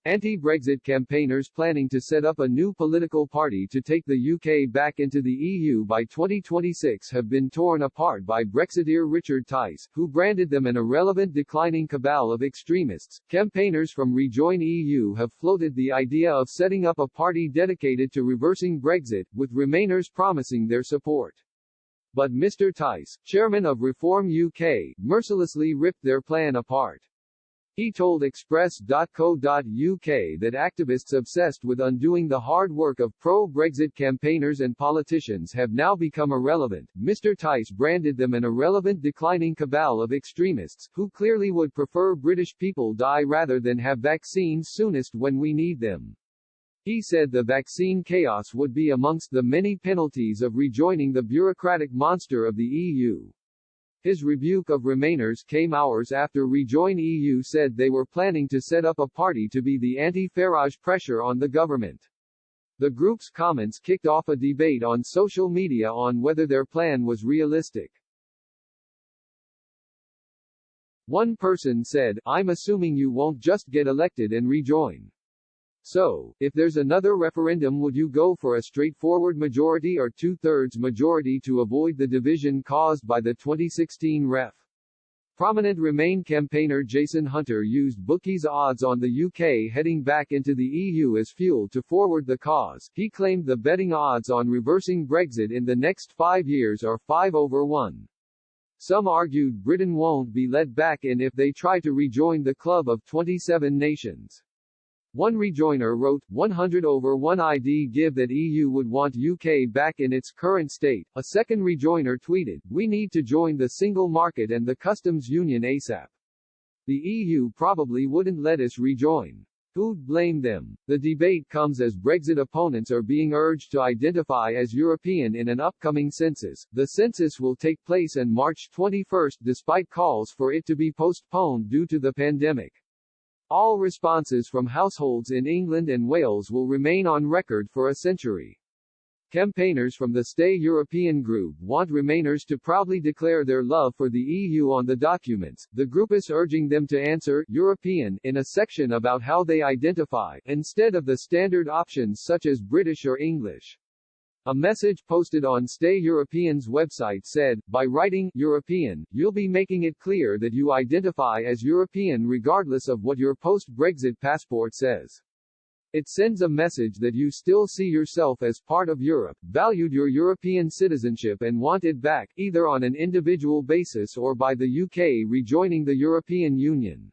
Anti-Brexit campaigners planning to set up a new political party to take the UK back into the EU by 2026 have been torn apart by Brexiteer Richard Tice, who branded them an irrelevant declining cabal of extremists. Campaigners from Rejoin EU have floated the idea of setting up a party dedicated to reversing Brexit, with Remainers promising their support. But Mr. Tice, chairman of Reform UK, mercilessly ripped their plan apart. He told Express.co.uk that activists obsessed with undoing the hard work of pro-Brexit campaigners and politicians have now become irrelevant. Mr. Tice branded them an irrelevant declining cabal of extremists, who clearly would prefer British people die rather than have vaccines soonest when we need them. He said the vaccine chaos would be amongst the many penalties of rejoining the bureaucratic monster of the EU. His rebuke of Remainers came hours after Rejoin EU said they were planning to set up a party to be the anti-Farage pressure on the government. The group's comments kicked off a debate on social media on whether their plan was realistic. One person said, "I'm assuming you won't just get elected and rejoin. So, if there's another referendum, would you go for a straightforward majority or two-thirds majority to avoid the division caused by the 2016 ref?" Prominent Remain campaigner Jason Hunter used bookies' odds on the UK heading back into the EU as fuel to forward the cause. He claimed the betting odds on reversing Brexit in the next 5 years are 5/1. Some argued Britain won't be let back in if they try to rejoin the club of 27 nations. One rejoiner wrote, 100/1 I'd give that EU would want UK back in its current state. A second rejoiner tweeted, "We need to join the single market and the customs union ASAP. The EU probably wouldn't let us rejoin. Who'd blame them?" The debate comes as Brexit opponents are being urged to identify as European in an upcoming census. The census will take place on March 21 despite calls for it to be postponed due to the pandemic. All responses from households in England and Wales will remain on record for a century. Campaigners from the Stay European group want Remainers to proudly declare their love for the EU on the documents. The group is urging them to answer European in a section about how they identify, instead of the standard options such as British or English. A message posted on Stay European's website said, "By writing European, you'll be making it clear that you identify as European regardless of what your post-Brexit passport says. It sends a message that you still see yourself as part of Europe, valued your European citizenship and want it back, either on an individual basis or by the UK rejoining the European Union."